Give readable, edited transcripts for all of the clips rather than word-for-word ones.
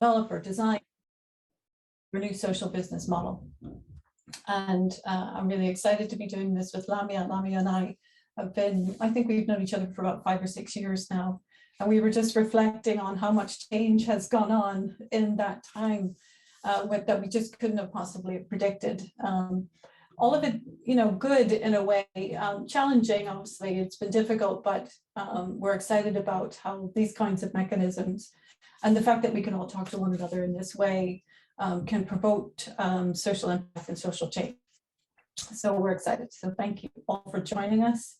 develop or design a new social business model. And I'm really excited to be doing this with Lamia. Lamia and I think we've known each other for about 5 or 6 years now. And we were just reflecting on how much change has gone on in that time that we just couldn't have possibly predicted. All of it, good in a way, challenging, obviously, it's been difficult, but we're excited about how these kinds of mechanisms and the fact that we can all talk to one another in this way can promote social impact and social change. So we're excited. So thank you all for joining us.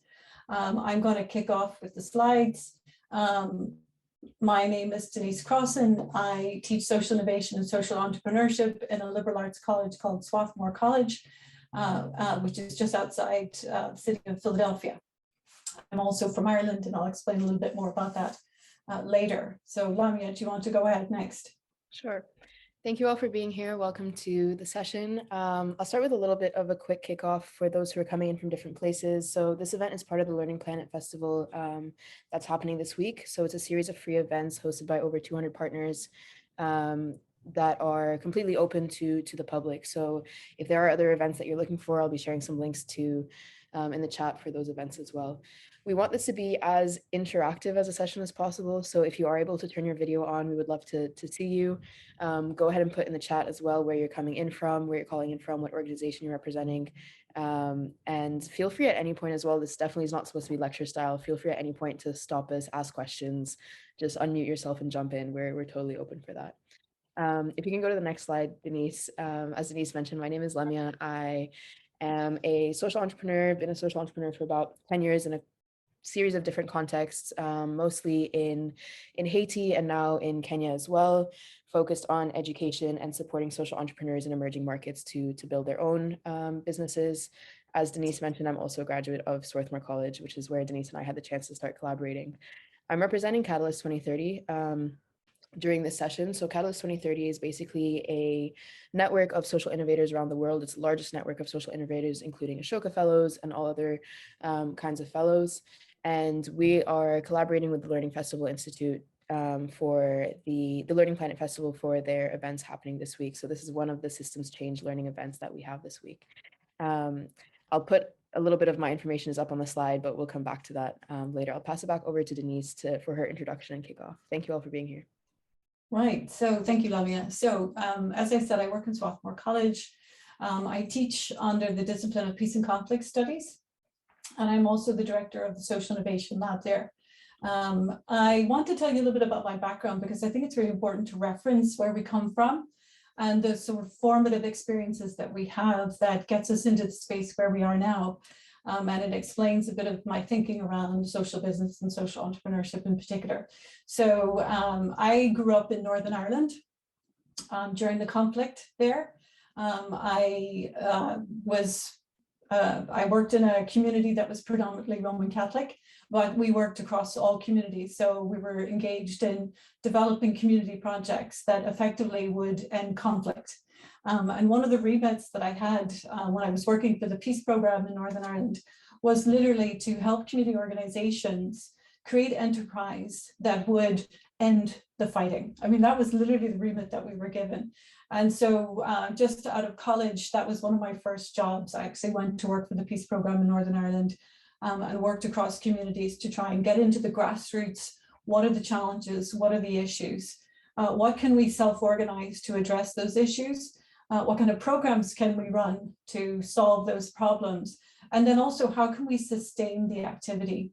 I'm going to kick off with the slides. My name is Denise Crossan. I teach social innovation and social entrepreneurship in a liberal arts college called Swarthmore College, which is just outside the city of Philadelphia. I'm also from Ireland, and I'll explain a little bit more about that later. So Lamia, do you want to go ahead next? Sure. Thank you all for being here. Welcome to the session. I'll start with a little bit of a quick kickoff for those who are coming in from different places. So this event is part of the Learning Planet Festival that's happening this week. So it's a series of free events hosted by over 200 partners that are completely open to the public. So if there are other events that you're looking for, I'll be sharing some links to in the chat for those events as well. We want this to be as interactive as a session as possible. So if you are able to turn your video on, we would love to see you. Go ahead and put in the chat as well where you're coming in from, where you're calling in from, what organization you're representing. And feel free at any point as well. This definitely is not supposed to be lecture style. Feel free at any point to stop us, ask questions, just unmute yourself and jump in. We're totally open for that. If you can go to the next slide, Denise. As Denise mentioned, my name is Lamia. I am a social entrepreneur, been a social entrepreneur for about 10 years in a series of different contexts, mostly in Haiti and now in Kenya as well, focused on education and supporting social entrepreneurs in emerging markets to build their own businesses. As Denise mentioned, I'm also a graduate of Swarthmore College, which is where Denise and I had the chance to start collaborating. I'm representing Catalyst 2030 during this session. So Catalyst 2030 is basically a network of social innovators around the world. It's the largest network of social innovators, including Ashoka Fellows and all other kinds of fellows. And we are collaborating with the Learning Festival Institute for the Learning Planet Festival for their events happening this week. So this is one of the systems change learning events that we have this week. I'll put a little bit of my information is up on the slide, but we'll come back to that later. I'll pass it back over to Denise for her introduction and kickoff. Thank you all for being here. Right, so thank you, Lamia. So as I said, I work in Swarthmore College. I teach under the discipline of Peace and Conflict Studies, and I'm also the director of the Social Innovation Lab there. I want to tell you a little bit about my background because I think it's really important to reference where we come from and the sort of formative experiences that we have that gets us into the space where we are now. And it explains a bit of my thinking around social business and social entrepreneurship in particular. So I grew up in Northern Ireland during the conflict there. I worked in a community that was predominantly Roman Catholic, but we worked across all communities. So we were engaged in developing community projects that effectively would end conflict. And one of the remits that I had when I was working for the peace program in Northern Ireland was literally to help community organizations create enterprise that would end the fighting. I mean, that was literally the remit that we were given. And so just out of college, that was one of my first jobs. I actually went to work for the peace program in Northern Ireland and worked across communities to try and get into the grassroots. What are the challenges? What are the issues? What can we self-organize to address those issues? What kind of programs can we run to solve those problems? And then also, how can we sustain the activity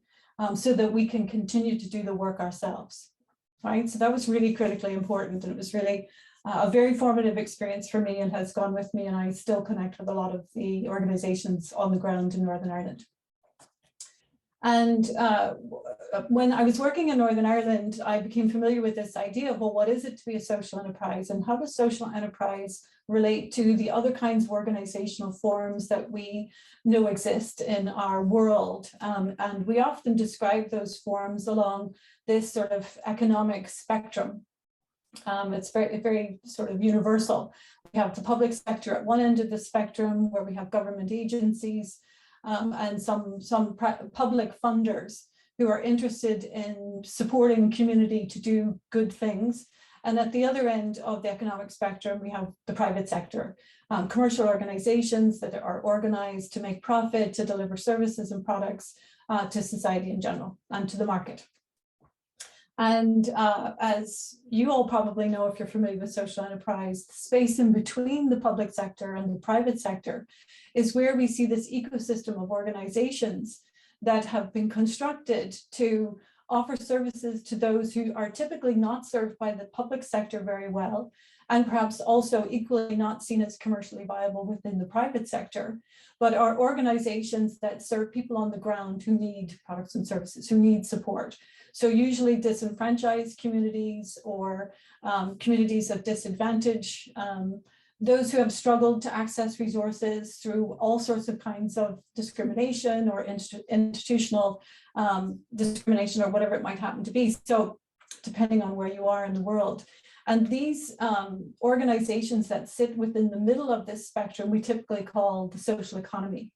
so that we can continue to do the work ourselves, right? So that was really critically important. And it was really a very formative experience for me and has gone with me. And I still connect with a lot of the organizations on the ground in Northern Ireland. And when I was working in Northern Ireland, I became familiar with this idea of, well, what is it to be a social enterprise? And how does social enterprise relate to the other kinds of organizational forms that we know exist in our world? And we often describe those forms along this sort of economic spectrum. It's very sort of universal. We have the public sector at one end of the spectrum, where we have government agencies and some public funders who are interested in supporting community to do good things. And at the other end of the economic spectrum, we have the private sector, commercial organizations that are organized to make profit, to deliver services and products to society in general and to the market. And as you all probably know, if you're familiar with social enterprise, the space in between the public sector and the private sector is where we see this ecosystem of organizations that have been constructed to offer services to those who are typically not served by the public sector very well, and perhaps also equally not seen as commercially viable within the private sector, but are organizations that serve people on the ground who need products and services, who need support. So usually disenfranchised communities or communities of disadvantage, those who have struggled to access resources through all sorts of kinds of discrimination or institutional discrimination or whatever it might happen to be. So depending on where you are in the world. And these organizations that sit within the middle of this spectrum, we typically call the social economy.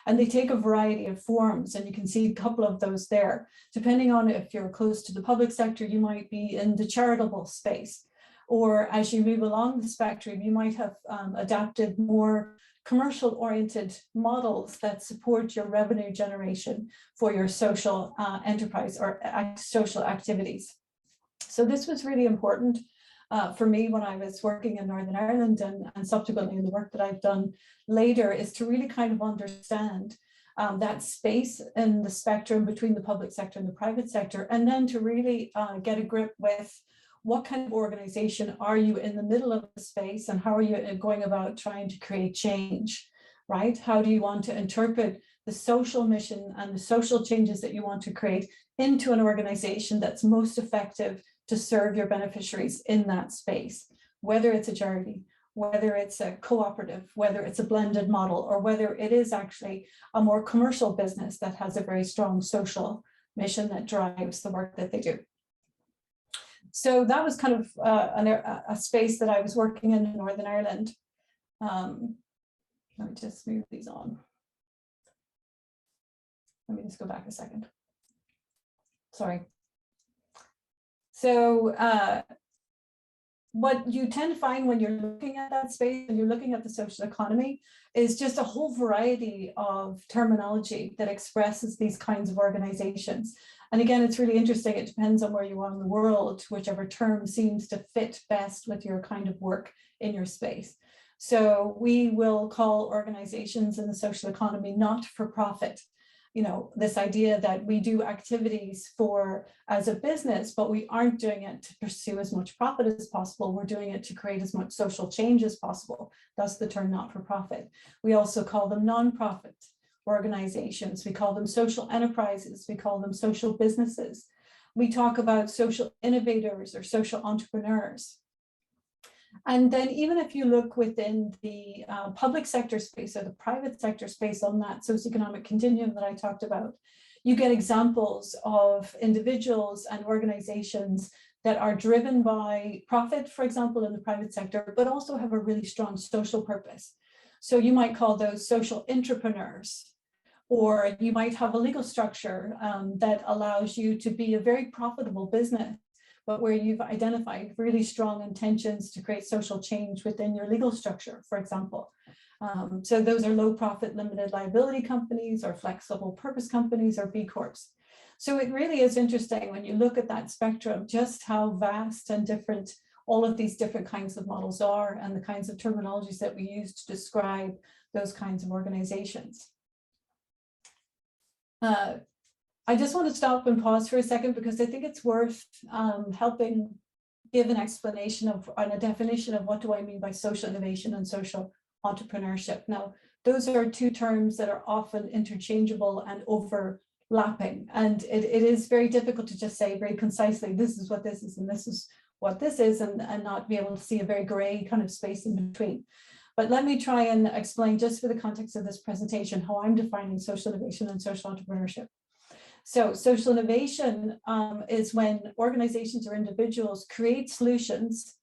And they take a variety of forms, and you can see a couple of those there. Depending on if you're close to the public sector, you might be in the charitable space. Or as you move along the spectrum, you might have adapted more commercial-oriented models that support your revenue generation for your social enterprise or social activities. So this was really important for me when I was working in Northern Ireland and subsequently in the work that I've done later, is to really kind of understand that space in the spectrum between the public sector and the private sector, and then to really get a grip with what kind of organization are you in the middle of the space, and how are you going about trying to create change, right? How do you want to interpret the social mission and the social changes that you want to create into an organization that's most effective to serve your beneficiaries in that space, whether it's a charity, whether it's a cooperative, whether it's a blended model, or whether it is actually a more commercial business that has a very strong social mission that drives the work that they do. So that was kind of a space that I was working in Northern Ireland. Let me just move these on. Let me just go back a second. Sorry. So what you tend to find when you're looking at that space and you're looking at the social economy is just a whole variety of terminology that expresses these kinds of organizations. And again, it's really interesting. It depends on where you are in the world, whichever term seems to fit best with your kind of work in your space. So we will call organizations in the social economy not for profit. You know, this idea that we do activities as a business, but we aren't doing it to pursue as much profit as possible. We're doing it to create as much social change as possible. Thus the term not for profit. We also call them nonprofit organizations. We call them social enterprises. We call them social businesses. We talk about social innovators or social entrepreneurs. And then even if you look within the public sector space or the private sector space on that socioeconomic continuum that I talked about, you get examples of individuals and organizations that are driven by profit, for example, in the private sector, but also have a really strong social purpose. So you might call those social entrepreneurs, or you might have a legal structure that allows you to be a very profitable business, but where you've identified really strong intentions to create social change within your legal structure, for example. So those are low profit limited liability companies or flexible purpose companies or B Corps. So it really is interesting when you look at that spectrum, just how vast and different all of these different kinds of models are and the kinds of terminologies that we use to describe those kinds of organizations. I just want to stop and pause for a second because I think it's worth helping give an explanation of and a definition of what do I mean by social innovation and social entrepreneurship. Now, those are two terms that are often interchangeable and overlapping, and it is very difficult to just say very concisely, this is what this is and this is what this is, and not be able to see a very gray kind of space in between. But let me try and explain, just for the context of this presentation, how I'm defining social innovation and social entrepreneurship. So social innovation is when organizations or individuals create solutions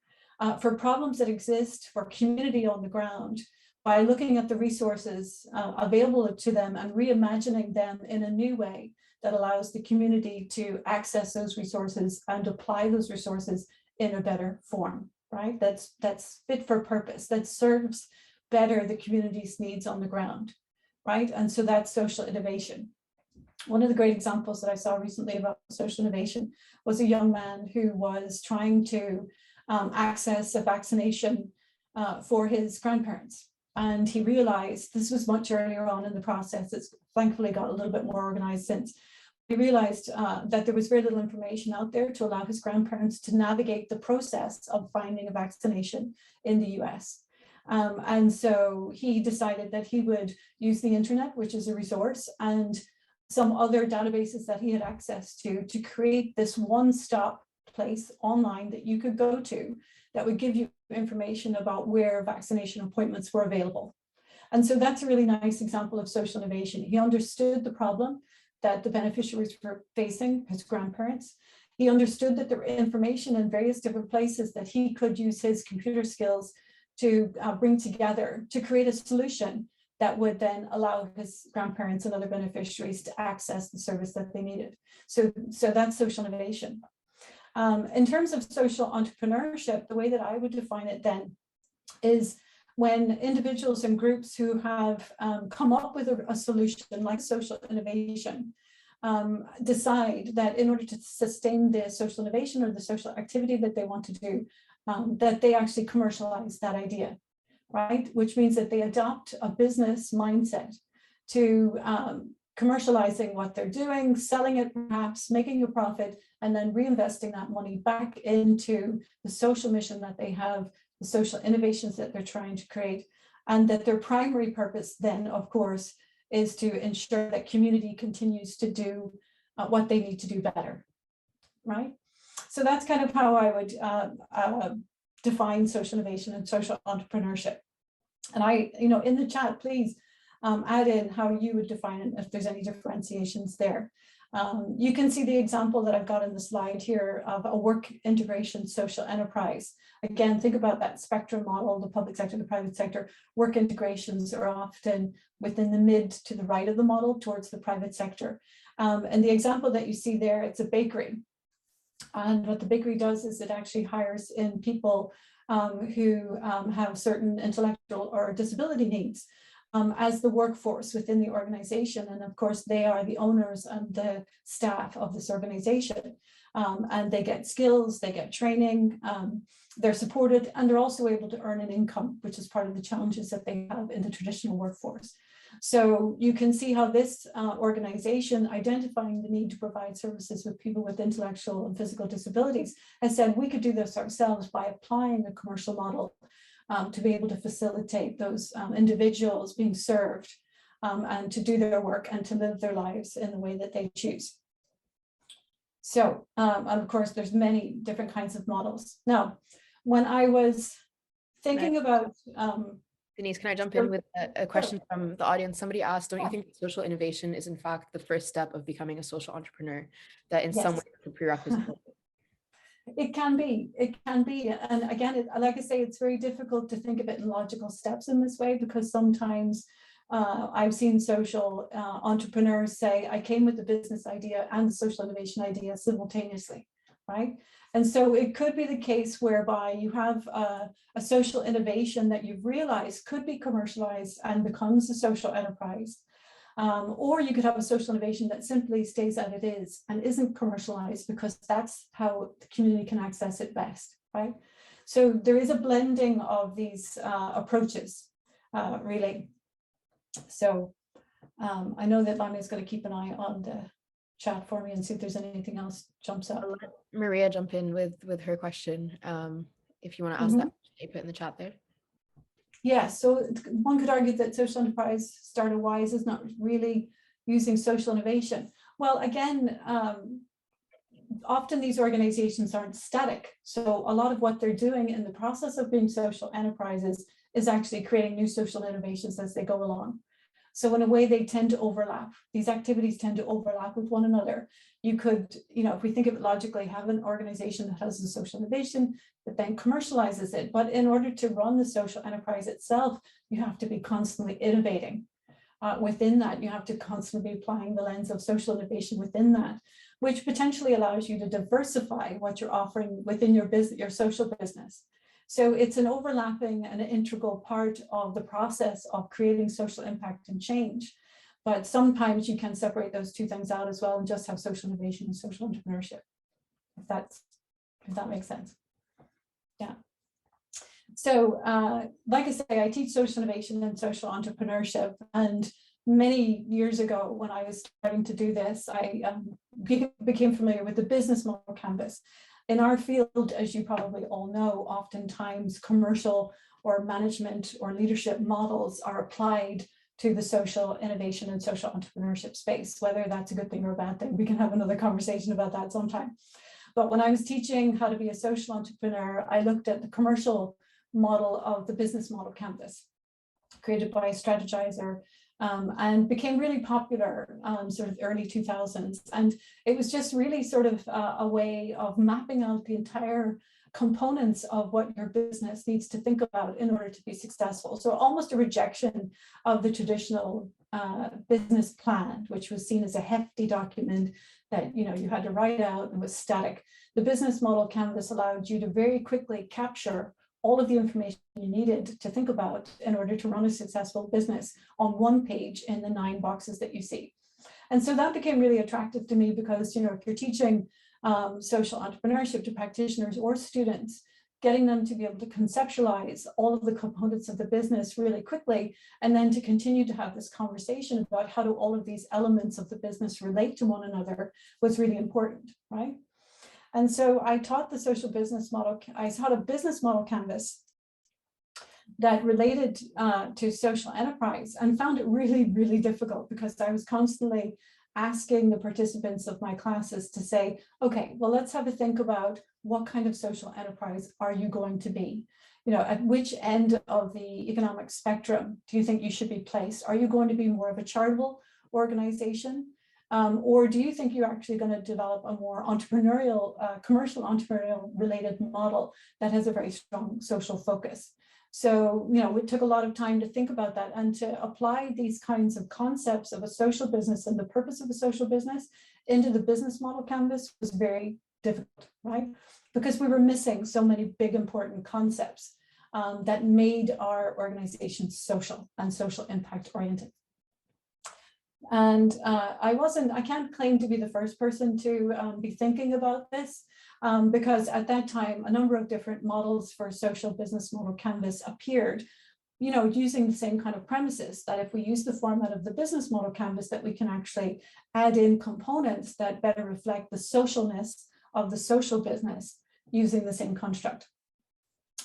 for problems that exist for community on the ground by looking at the resources available to them and reimagining them in a new way that allows the community to access those resources and apply those resources in a better form, right? That's fit for purpose, that serves better the community's needs on the ground, right? And so that's social innovation. One of the great examples that I saw recently about social innovation was a young man who was trying to access a vaccination for his grandparents. And he realized, this was much earlier on in the process, it's thankfully got a little bit more organized since. He realized that there was very little information out there to allow his grandparents to navigate the process of finding a vaccination in the US. And so he decided that he would use the internet, which is a resource, and some other databases that he had access to create this one-stop place online that you could go to that would give you information about where vaccination appointments were available. And so that's a really nice example of social innovation. He understood the problem that the beneficiaries were facing, his grandparents. He understood that there were information in various different places that he could use his computer skills to bring together to create a solution that would then allow his grandparents and other beneficiaries to access the service that they needed. So that's social innovation. In terms of social entrepreneurship, the way that I would define it then is when individuals and groups who have come up with a solution like social innovation decide that in order to sustain the social innovation or the social activity that they want to do, that they actually commercialize that idea, right? Which means that they adopt a business mindset to commercializing what they're doing, selling it perhaps, making a profit, and then reinvesting that money back into the social mission that they have, the social innovations that they're trying to create, and that their primary purpose then, of course, is to ensure that community continues to do what they need to do better, right? So that's kind of how I would define social innovation and social entrepreneurship. And in the chat, please add in how you would define it if there's any differentiations there. You can see the example that I've got in the slide here of a work integration social enterprise. Again, think about that spectrum model, the public sector, the private sector. Work integrations are often within the mid to the right of the model towards the private sector. And the example that you see there, it's a bakery. And what the bakery does is it actually hires in people who have certain intellectual or disability needs as the workforce within the organization. And of course, they are the owners and the staff of this organization. And they get skills, they get training, they're supported, and they're also able to earn an income, which is part of the challenges that they have in the traditional workforce. So you can see how this organization, identifying the need to provide services with people with intellectual and physical disabilities, has said we could do this ourselves by applying a commercial model to be able to facilitate those individuals being served and to do their work and to live their lives in the way that they choose. So, and of course, there's many different kinds of models. Now, when I was thinking about Denise, can I jump in with a question from the audience? Somebody asked, don't you think that social innovation is in fact the first step of becoming a social entrepreneur, that in some way it's a prerequisite? It can be. And again, like I say, it's very difficult to think of it in logical steps in this way, because sometimes I've seen social entrepreneurs say, I came with the business idea and the social innovation idea simultaneously, right? And so it could be the case whereby you have a social innovation that you've realized could be commercialized and becomes a social enterprise. Or you could have a social innovation that simply stays as it is and isn't commercialized because that's how the community can access it best, right? So there is a blending of these approaches, really. So I know that Lana is going to keep an eye on the chat for me and see if there's anything else jumps up. I'll let Maria jump in with her question. If you want to ask that, you put in the chat there. Yeah, so one could argue that social enterprise starter wise is not really using social innovation. Well, again, often these organizations aren't static. So a lot of what they're doing in the process of being social enterprises is actually creating new social innovations as they go along. So in a way, they tend to overlap. These activities tend to overlap with one another. You could, if we think of it logically, have an organization that has a social innovation that then commercializes it. But in order to run the social enterprise itself, you have to be constantly innovating. Within that, you have to constantly be applying the lens of social innovation within that. which potentially allows you to diversify what you're offering within your business, your social business. So it's an overlapping and an integral part of the process of creating social impact and change. But sometimes you can separate those two things out as well and just have social innovation and social entrepreneurship, if that makes sense. Yeah. So like I say, I teach social innovation and social entrepreneurship. And many years ago, when I was starting to do this, I became familiar with the business model canvas. In our field, as you probably all know, oftentimes commercial or management or leadership models are applied to the social innovation and social entrepreneurship space. Whether that's a good thing or a bad thing, we can have another conversation about that sometime. But when I was teaching how to be a social entrepreneur, I looked at the commercial model of the business model canvas created by Strategyzer, and became really popular sort of early 2000s. And it was just really sort of a way of mapping out the entire components of what your business needs to think about in order to be successful. So almost a rejection of the traditional business plan, which was seen as a hefty document that you had to write out and was static. The business model canvas allowed you to very quickly capture all of the information you needed to think about in order to run a successful business on one page in the 9 boxes that you see. And so that became really attractive to me because, if you're teaching social entrepreneurship to practitioners or students, getting them to be able to conceptualize all of the components of the business really quickly, and then to continue to have this conversation about how do all of these elements of the business relate to one another was really important, right? And so I taught the social business model. I taught a business model canvas that related to social enterprise, and found it really, really difficult because I was constantly asking the participants of my classes to say, okay, well, let's have a think about what kind of social enterprise are you going to be? At which end of the economic spectrum do you think you should be placed? Are you going to be more of a charitable organization? Or do you think you're actually going to develop a more entrepreneurial, commercial entrepreneurial related model that has a very strong social focus? So, it took a lot of time to think about that, and to apply these kinds of concepts of a social business and the purpose of a social business into the business model canvas was very difficult, right? Because we were missing so many big, important concepts that made our organizations social and social impact oriented. And I can't claim to be the first person to be thinking about this, because at that time, a number of different models for social business model canvas appeared, using the same kind of premises, that if we use the format of the business model canvas, that we can actually add in components that better reflect the socialness of the social business using the same construct.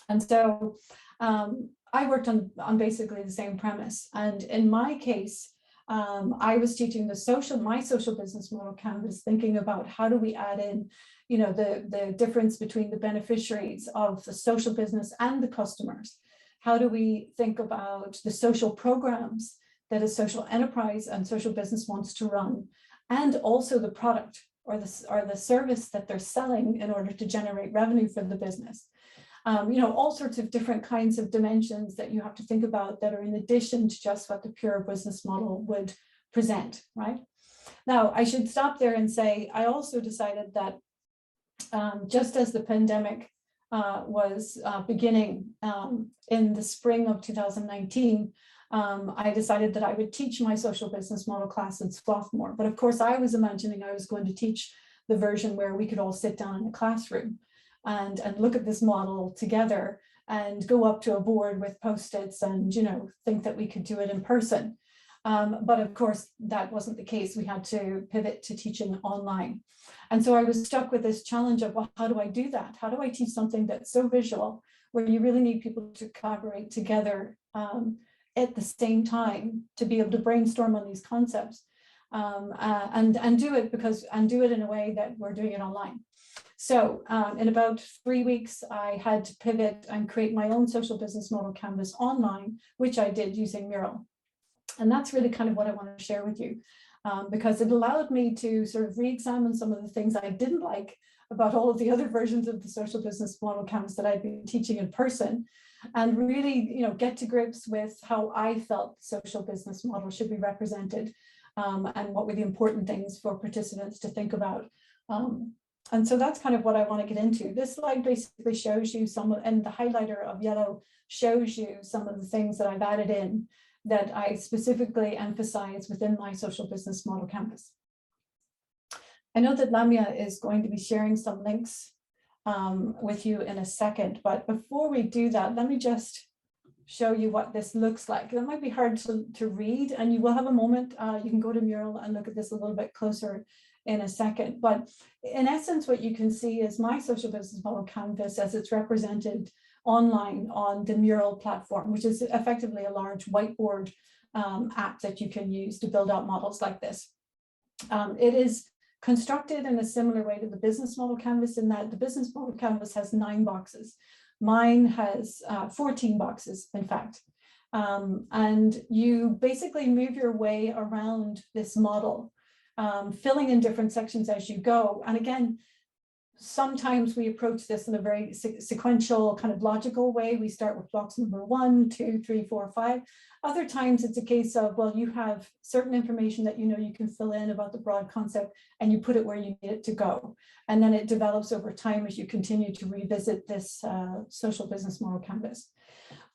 And so I worked on basically the same premise. And in my case, I was teaching my social business model canvas, thinking about how do we add in, the difference between the beneficiaries of the social business and the customers. How do we think about the social programs that a social enterprise and social business wants to run, and also the product or the service that they're selling in order to generate revenue for the business. All sorts of different kinds of dimensions that you have to think about that are in addition to just what the pure business model would present, right? Now, I should stop there and say, I also decided that just as the pandemic was beginning in the spring of 2019, I decided that I would teach my social business model class in Swarthmore. But of course, I was imagining I was going to teach the version where we could all sit down in a classroom and look at this model together and go up to a board with Post-its and, think that we could do it in person. But of course, that wasn't the case. We had to pivot to teaching online. And so I was stuck with this challenge of, well, how do I do that? How do I teach something that's so visual, where you really need people to collaborate together at the same time to be able to brainstorm on these concepts and do it in a way that we're doing it online. So in about 3 weeks, I had to pivot and create my own social business model canvas online, which I did using MURAL. And that's really kind of what I want to share with you, because it allowed me to sort of re-examine some of the things I didn't like about all of the other versions of the social business model canvas that I'd been teaching in person, and really, get to grips with how I felt social business model should be represented, and what were the important things for participants to think about And so that's kind of what I want to get into. This slide basically shows you some, and the highlighter of yellow shows you some of the things that I've added in that I specifically emphasize within my social business model canvas. I know that Lamia is going to be sharing some links with you in a second, but before we do that, let me just show you what this looks like. That might be hard to read, and you will have a moment. You can go to MURAL and look at this a little bit closer in a second. But in essence, what you can see is my social business model canvas as it's represented online on the MURAL platform, which is effectively a large whiteboard app that you can use to build out models like this. It is constructed in a similar way to the business model canvas, in that the business model canvas has 9 boxes. Mine has 14 boxes, in fact. And you basically move your way around this model, filling in different sections as you go. And again, sometimes we approach this in a very sequential kind of logical way. We start with blocks number 1, 2, 3, 4, 5. Other times it's a case of, well, you have certain information that you know you can fill in about the broad concept and you put it where you need it to go. And then it develops over time as you continue to revisit this social business model canvas.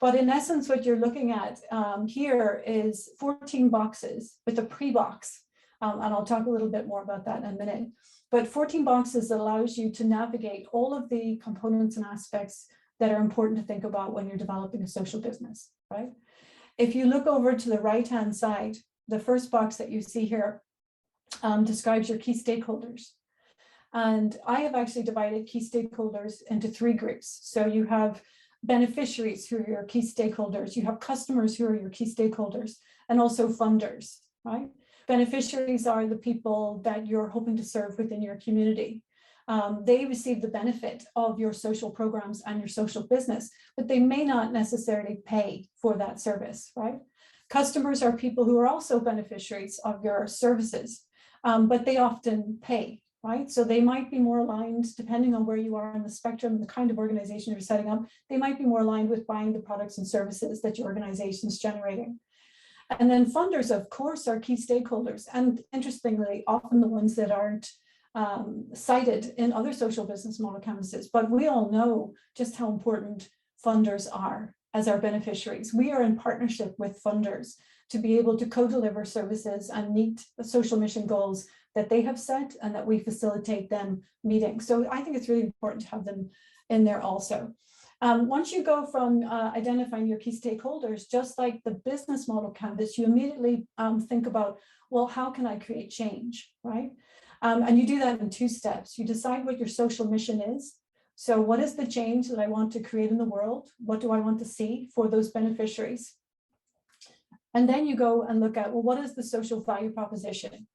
But in essence, what you're looking at here is 14 boxes with a pre-box. And I'll talk a little bit more about that in a minute. But 14 boxes that allows you to navigate all of the components and aspects that are important to think about when you're developing a social business, right? If you look over to the right-hand side, the first box that you see here describes your key stakeholders. And I have actually divided key stakeholders into 3 groups. So you have beneficiaries who are your key stakeholders, you have customers who are your key stakeholders, and also funders, right? Beneficiaries are the people that you're hoping to serve within your community. They receive the benefit of your social programs and your social business, but they may not necessarily pay for that service, right? Customers are people who are also beneficiaries of your services, but they often pay, right? So they might be more aligned, depending on where you are on the spectrum, the kind of organization you're setting up, they might be more aligned with buying the products and services that your organization is generating. And then funders, of course, are key stakeholders. And interestingly, often the ones that aren't cited in other social business model canvases, but we all know just how important funders are as our beneficiaries. We are in partnership with funders to be able to co-deliver services and meet the social mission goals that they have set and that we facilitate them meeting. So I think it's really important to have them in there also. Once you go from identifying your key stakeholders, just like the business model canvas, you immediately think about, well, how can I create change, right? And you do that in 2 steps. You decide what your social mission is. So what is the change that I want to create in the world? What do I want to see for those beneficiaries? And then you go and look at, well, what is the social value proposition,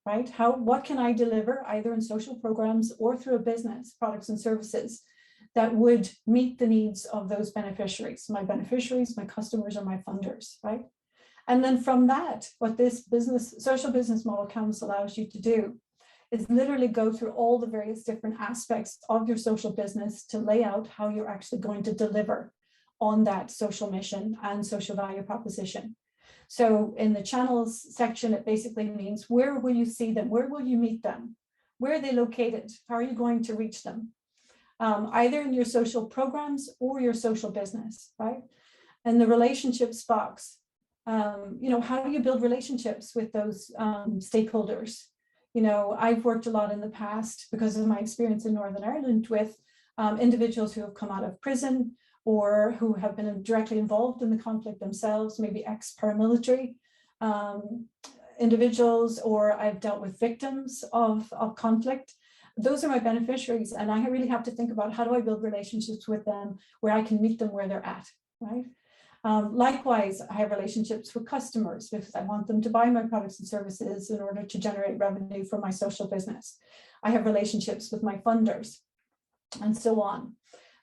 right? What can I deliver either in social programs or through a business, products and services, that would meet the needs of those beneficiaries, my customers, or my funders, right? And then from that, what this social business model canvas allows you to do is literally go through all the various different aspects of your social business to lay out how you're actually going to deliver on that social mission and social value proposition. So in the channels section, it basically means, where will you see them? Where will you meet them? Where are they located? How are you going to reach them? Either in your social programs or your social business, right? And the relationships box, how do you build relationships with those stakeholders? I've worked a lot in the past because of my experience in Northern Ireland with individuals who have come out of prison or who have been directly involved in the conflict themselves, maybe ex-paramilitary individuals, or I've dealt with victims of conflict. Those are my beneficiaries, and I really have to think about, how do I build relationships with them where I can meet them where they're at, right? Likewise, I have relationships with customers because I want them to buy my products and services in order to generate revenue for my social business. I have relationships with my funders, and so on.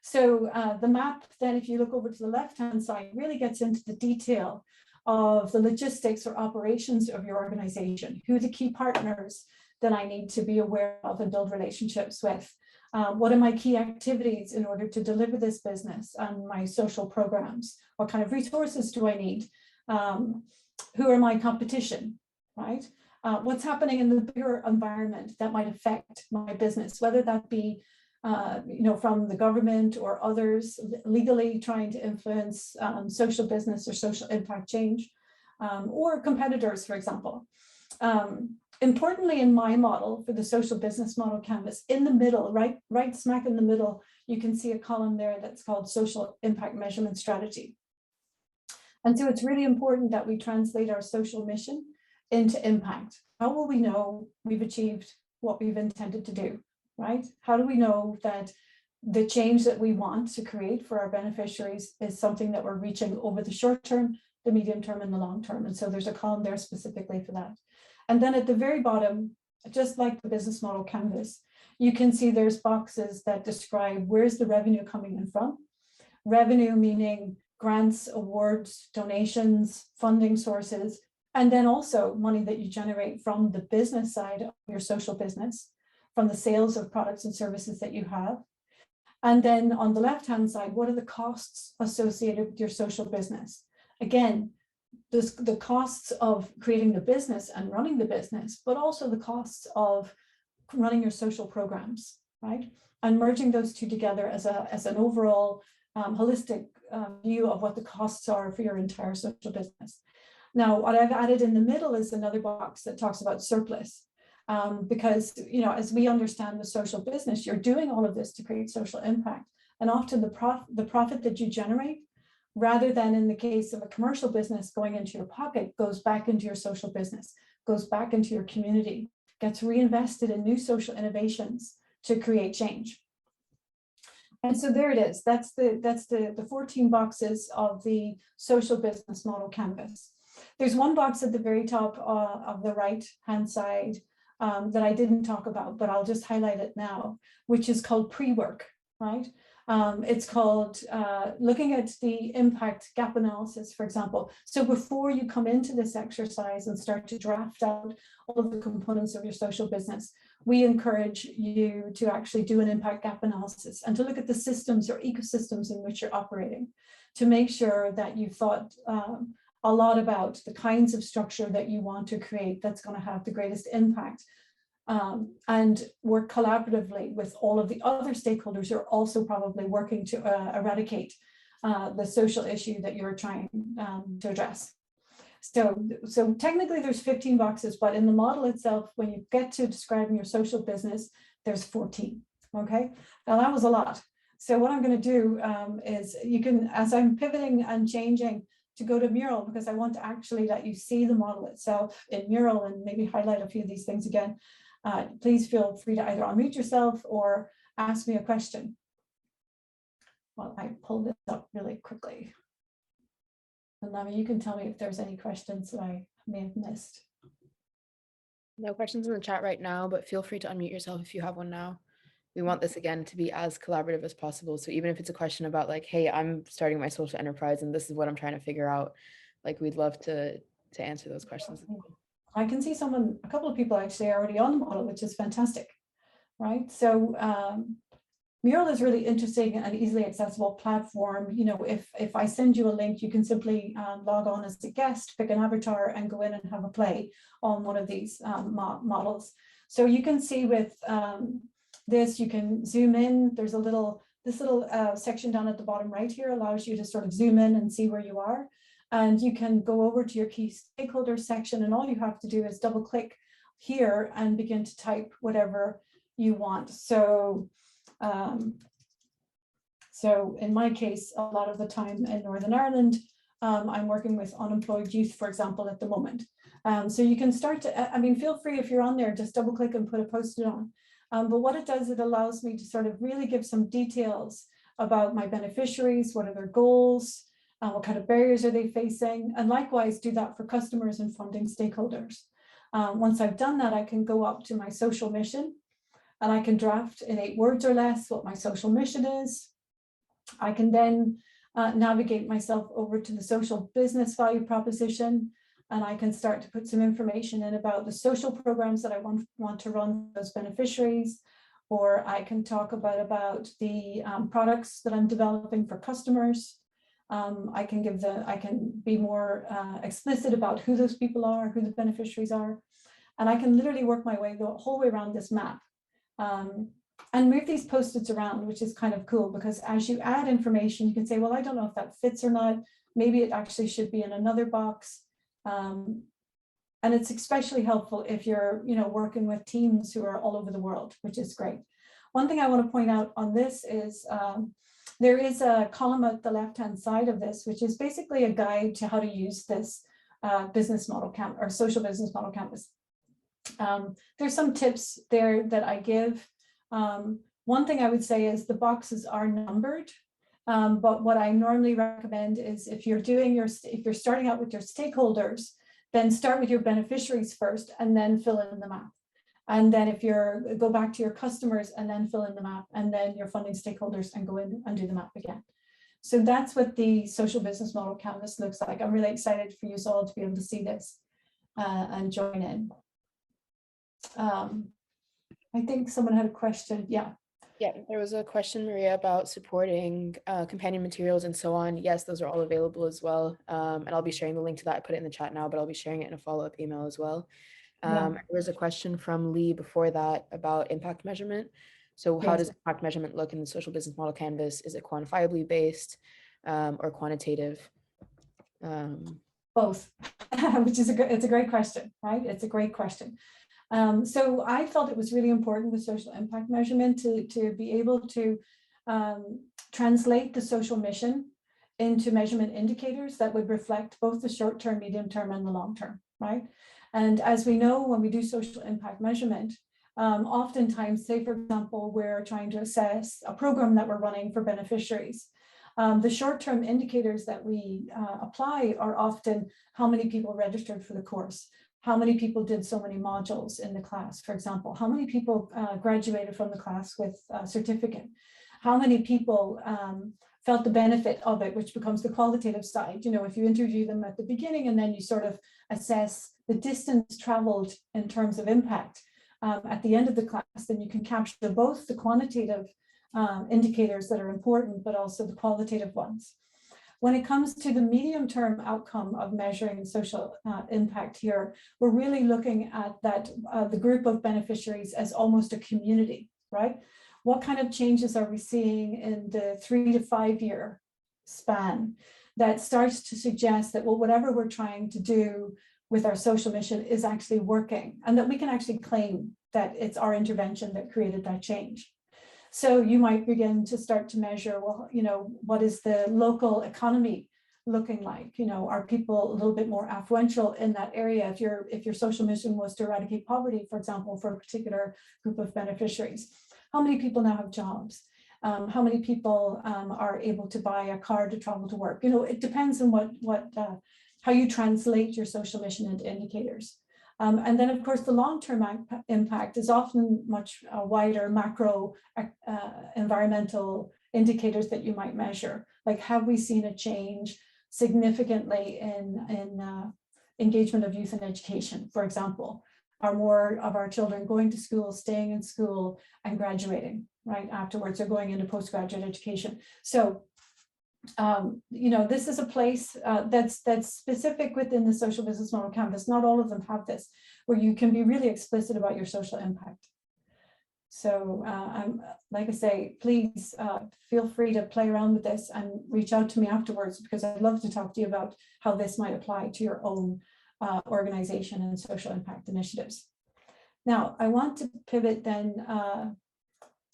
So the map, then, if you look over to the left-hand side, really gets into the detail of the logistics or operations of your organization, who are the key partners that I need to be aware of and build relationships with. What are my key activities in order to deliver this business and my social programs? What kind of resources do I need? Who are my competition, right? what's happening in the bigger environment that might affect my business, whether that be from the government or others legally trying to influence social business or social impact change, or competitors, for example. Importantly, in my model for the social business model canvas, in the middle, right smack in the middle, you can see a column there that's called social impact measurement strategy. And so it's really important that we translate our social mission into impact. How will we know we've achieved what we've intended to do, right? How do we know that the change that we want to create for our beneficiaries is something that we're reaching over the short term, the medium term, and the long term? And so there's a column there specifically for that. And then at the very bottom, just like the business model canvas, you can see there's boxes that describe where's the revenue coming in from. Revenue meaning grants, awards, donations, funding sources, and then also money that you generate from the business side of your social business, from the sales of products and services that you have. And then on the left-hand side, what are the costs associated with your social business? Again, the costs of creating the business and running the business, but also the costs of running your social programs, right? And merging those two together as an overall holistic view of what the costs are for your entire social business. Now, what I've added in the middle is another box that talks about surplus, because as we understand the social business, you're doing all of this to create social impact, and often the profit that you generate, rather than in the case of a commercial business going into your pocket, goes back into your social business, goes back into your community, gets reinvested in new social innovations to create change. And so there it is. That's the 14 boxes of the social business model canvas. There's one box at the very top of the right-hand side that I didn't talk about, but I'll just highlight it now, which is called pre-work, right? It's called looking at the impact gap analysis, for example. So before you come into this exercise and start to draft out all of the components of your social business, we encourage you to actually do an impact gap analysis and to look at the systems or ecosystems in which you're operating, to make sure that you've thought a lot about the kinds of structure that you want to create that's going to have the greatest impact. And work collaboratively with all of the other stakeholders who are also probably working to eradicate the social issue that you're trying to address. So technically there's 15 boxes, but in the model itself, when you get to describing your social business, there's 14, okay? Now that was a lot. So what I'm going to do is you can, as I'm pivoting and changing to go to MURAL, because I want to actually let you see the model itself in MURAL and maybe highlight a few of these things again. Please feel free to either unmute yourself or ask me a question while I pull this up really quickly. And Lami, you can tell me if there's any questions that I may have missed. No questions in the chat right now, but feel free to unmute yourself if you have one now. We want this again to be as collaborative as possible. So even if it's a question about like, hey, I'm starting my social enterprise and this is what I'm trying to figure out, like we'd love to answer those questions. I can see a couple of people actually are already on the model, which is fantastic, right? So MURAL is really interesting and easily accessible platform. If I send you a link, you can simply log on as a guest, pick an avatar and go in and have a play on one of these models. So you can see with this, you can zoom in. There's this little section down at the bottom right here allows you to sort of zoom in and see where you are. And you can go over to your key stakeholders section, and all you have to do is double click here and begin to type whatever you want. So in my case, a lot of the time in Northern Ireland, I'm working with unemployed youth, for example, at the moment. So you can start to, feel free if you're on there, just double click and put a post-it on. But what it does, it allows me to sort of really give some details about my beneficiaries, what are their goals, what kind of barriers are they facing, and likewise do that for customers and funding stakeholders. Once I've done that, I can go up to my social mission, and I can draft in 8 words or less what my social mission is. I can then navigate myself over to the social business value proposition, and I can start to put some information in about the social programs that I want to run for those beneficiaries, or I can talk about the products that I'm developing for customers. I can be more explicit about who those people are, who the beneficiaries are. And I can literally work my way the whole way around this map. And move these post-its around, which is kind of cool, because as you add information, you can say, well, I don't know if that fits or not. Maybe it actually should be in another box. And it's especially helpful if you're, working with teams who are all over the world, which is great. One thing I want to point out on this is there is a column at the left-hand side of this, which is basically a guide to how to use this business model canvas or social business model canvas. There's some tips there that I give. One thing I would say is the boxes are numbered, but what I normally recommend is if you're starting out with your stakeholders, then start with your beneficiaries first and then fill in the map. And then if go back to your customers and then fill in the map, and then your funding stakeholders and go in and do the map again. So that's what the social business model canvas looks like. I'm really excited for you all to be able to see this and join in. I think someone had a question. Yeah. Yeah, there was a question, Maria, about supporting companion materials and so on. Yes, those are all available as well. And I'll be sharing the link to that. I put it in the chat now, but I'll be sharing it in a follow-up email as well. There was a question from Lee before that about impact measurement. So how does impact measurement look in the social business model canvas? Is it quantifiably based or quantitative? Both, which is it's a great question, right? It's a great question. So I felt it was really important with social impact measurement to be able to translate the social mission into measurement indicators that would reflect both the short term, medium term, and the long term, right? And as we know, when we do social impact measurement, oftentimes, say, for example, we're trying to assess a program that we're running for beneficiaries. The short-term indicators that we apply are often how many people registered for the course, how many people did so many modules in the class, for example, how many people graduated from the class with a certificate, how many people felt the benefit of it, which becomes the qualitative side. If you interview them at the beginning and then you sort of assess the distance traveled in terms of impact at the end of the class, then you can capture both the quantitative indicators that are important, but also the qualitative ones. When it comes to the medium-term outcome of measuring social impact here, we're really looking at that the group of beneficiaries as almost a community, right? What kind of changes are we seeing in the 3 to 5 year span that starts to suggest that, well, whatever we're trying to do with our social mission is actually working, and that we can actually claim that it's our intervention that created that change. So you might begin to start to measure, well, what is the local economy looking like? Are people a little bit more affluential in that area? If your social mission was to eradicate poverty, for example, for a particular group of beneficiaries, how many people now have jobs? How many people are able to buy a car to travel to work? It depends on how you translate your social mission into indicators. And then, of course, the long-term impact is often much wider macro environmental indicators that you might measure. Like, have we seen a change significantly in engagement of youth in education, for example? Are more of our children going to school, staying in school, and graduating right afterwards, or going into postgraduate education? So this is a place that's specific within the social business model canvas. Not all of them have this, where you can be really explicit about your social impact. So like I say, please feel free to play around with this and reach out to me afterwards, because I'd love to talk to you about how this might apply to your own organization and social impact initiatives. Now, I want to pivot then.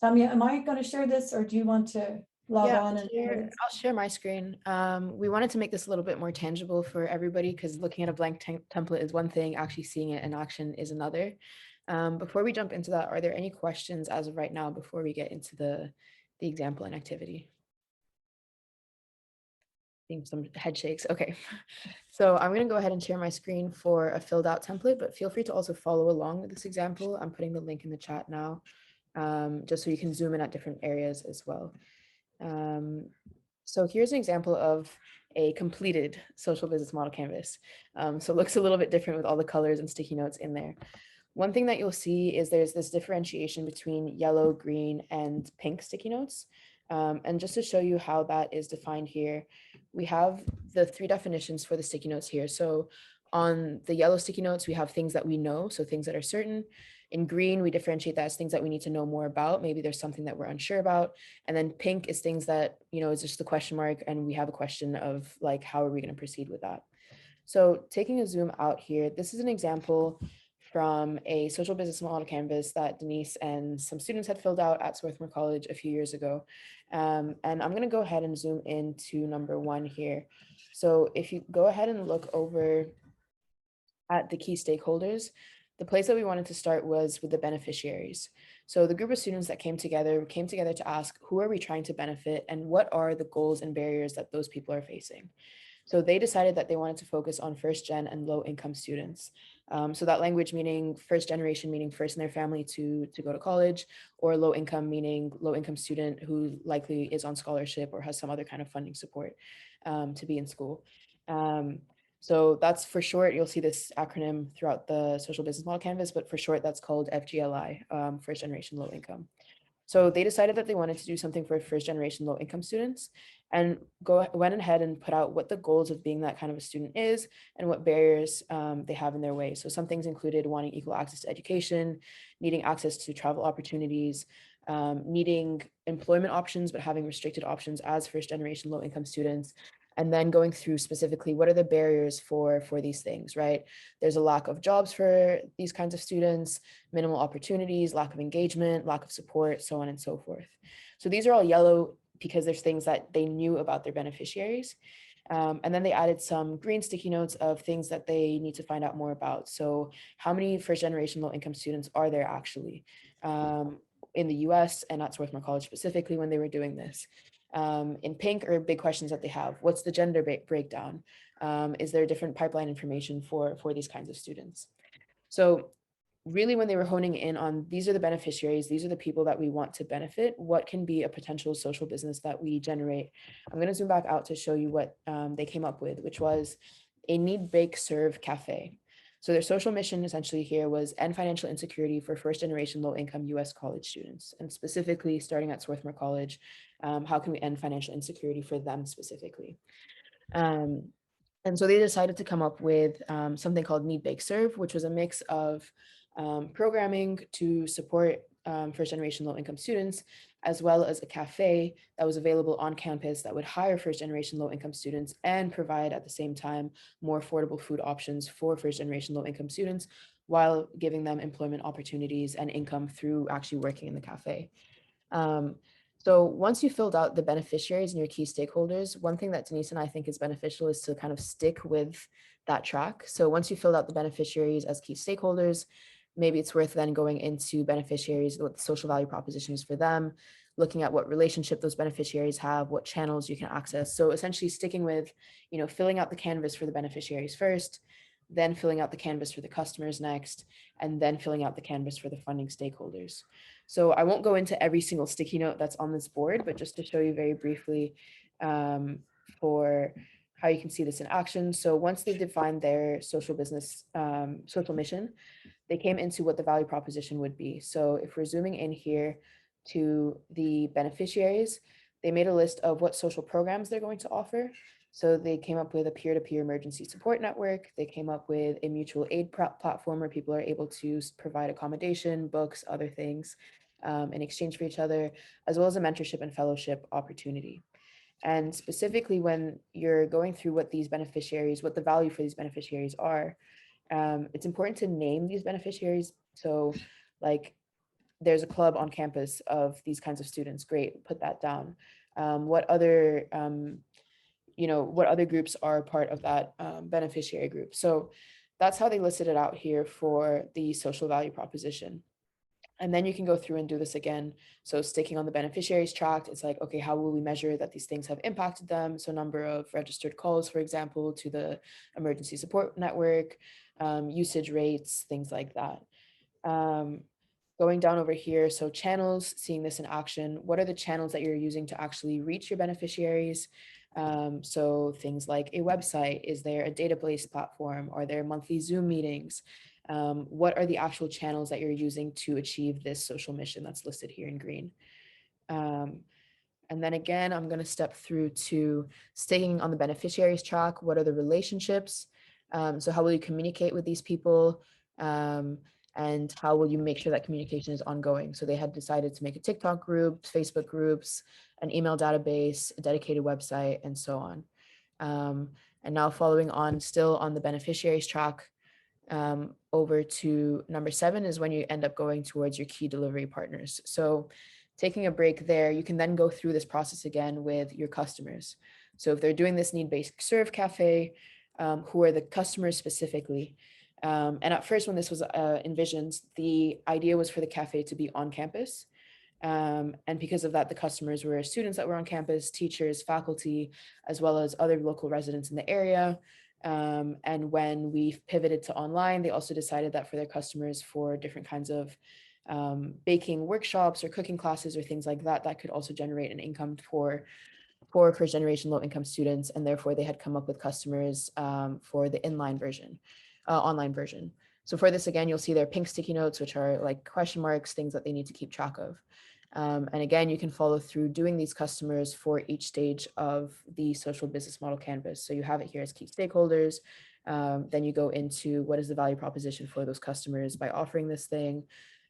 Samia, am I going to share this, or do you want to log on? I'll share my screen. We wanted to make this a little bit more tangible for everybody, because looking at a blank template is one thing, actually seeing it in action is another. Before we jump into that, are there any questions as of right now before we get into the example and activity? Seeing some head shakes. Okay, so I'm going to go ahead and share my screen for a filled out template, but feel free to also follow along with this example. I'm putting the link in the chat now, just so you can zoom in at different areas as well. So here's an example of a completed social business model canvas. So it looks a little bit different with all the colors and sticky notes in there. One thing that you'll see is there's this differentiation between yellow, green, and pink sticky notes. And just to show you how that is defined here, we have the 3 definitions for the sticky notes here. So On the yellow sticky notes, we have things that we know, so things that are certain. In green, we differentiate that as things that we need to know more about. Maybe there's something that we're unsure about. And then pink is things that, is just the question mark, and we have a question of like, how are we going to proceed with that? So taking a zoom out here, this is an example from a social business model canvas that Denise and some students had filled out at Swarthmore College a few years ago. And I'm going to go ahead and zoom into number 1 here. So if you go ahead and look over at the key stakeholders, the place that we wanted to start was with the beneficiaries. So the group of students that came together to ask, who are we trying to benefit and what are the goals and barriers that those people are facing? So they decided that they wanted to focus on first gen and low income students. So that language meaning first generation, meaning first in their family to go to college, or low income, meaning low income student who likely is on scholarship or has some other kind of funding support to be in school. So that's for short. You'll see this acronym throughout the social business model canvas, but for short, that's called FGLI, first generation low income. So they decided that they wanted to do something for first generation low income students and went ahead and put out what the goals of being that kind of a student is and what barriers they have in their way. So some things included wanting equal access to education, needing access to travel opportunities, needing employment options, but having restricted options as first generation low income students, and then going through specifically what are the barriers for these things, right? There's a lack of jobs for these kinds of students, minimal opportunities, lack of engagement, lack of support, so on and so forth. So these are all yellow because there's things that they knew about their beneficiaries. And then they added some green sticky notes of things that they need to find out more about. So how many first generation low income students are there actually in the US and at Swarthmore College specifically when they were doing this? In pink are big questions that they have. What's the gender breakdown? Is there different pipeline information for these kinds of students? So really when they were honing in on these are the beneficiaries, these are the people that we want to benefit, what can be a potential social business that we generate? I'm going to zoom back out to show you what they came up with, which was a need, bake, serve cafe. So their social mission essentially here was end financial insecurity for first generation low income US college students, and specifically starting at Swarthmore College, how can we end financial insecurity for them specifically? And so they decided to come up with something called Need, Bake, Serve, which was a mix of programming to support first generation low income students, as well as a cafe that was available on campus that would hire first generation low income students and provide at the same time more affordable food options for first generation low income students while giving them employment opportunities and income through actually working in the cafe. So once you filled out the beneficiaries and your key stakeholders, one thing that Denise and I think is beneficial is to kind of stick with that track. So once you filled out the beneficiaries as key stakeholders, maybe it's worth then going into beneficiaries, what the social value proposition is for them, looking at what relationship those beneficiaries have, what channels you can access. So essentially sticking with, filling out the canvas for the beneficiaries first, then filling out the canvas for the customers next, and then filling out the canvas for the funding stakeholders. So I won't go into every single sticky note that's on this board, but just to show you very briefly for how you can see this in action. So once they defined their social business, social mission, they came into what the value proposition would be. So if we're zooming in here to the beneficiaries, they made a list of what social programs they're going to offer. So they came up with a peer-to-peer emergency support network. They came up with a mutual aid platform where people are able to provide accommodation, books, other things in exchange for each other, as well as a mentorship and fellowship opportunity. And specifically when you're going through what these beneficiaries, what the value for these beneficiaries are, it's important to name these beneficiaries. So like there's a club on campus of these kinds of students, great, put that down. What other groups are part of that beneficiary group? So that's how they listed it out here for the social value proposition. And then you can go through and do this again. So sticking on the beneficiaries tract, it's like, okay, how will we measure that these things have impacted them? So number of registered calls, for example, to the emergency support network, usage rates, things like that. Going down over here, so channels, seeing this in action, what are the channels that you're using to actually reach your beneficiaries? So things like a website, is there a database platform? Are there monthly Zoom meetings? What are the actual channels that you're using to achieve this social mission that's listed here in green? And then again, I'm going to step through to staying on the beneficiaries track. What are the relationships? So how will you communicate with these people? And how will you make sure that communication is ongoing? So they had decided to make a TikTok group, Facebook groups, an email database, a dedicated website, and so on. And now following on, still on the beneficiaries track, over to number 7 is when you end up going towards your key delivery partners. So taking a break there, you can then go through this process again with your customers. So if they're doing this need-based serve cafe, who are the customers specifically? And at first, when this was envisioned, the idea was for the cafe to be on campus. And because of that, the customers were students that were on campus, teachers, faculty, as well as other local residents in the area. And when we pivoted to online, they also decided that for their customers, for different kinds of baking workshops or cooking classes or things like that, that could also generate an income for first generation low income students. And therefore they had come up with customers for the online version. So for this, again, you'll see their pink sticky notes, which are like question marks, things that they need to keep track of. And again, you can follow through doing these customers for each stage of the social business model canvas. So you have it here as key stakeholders. Then you go into what is the value proposition for those customers by offering this thing.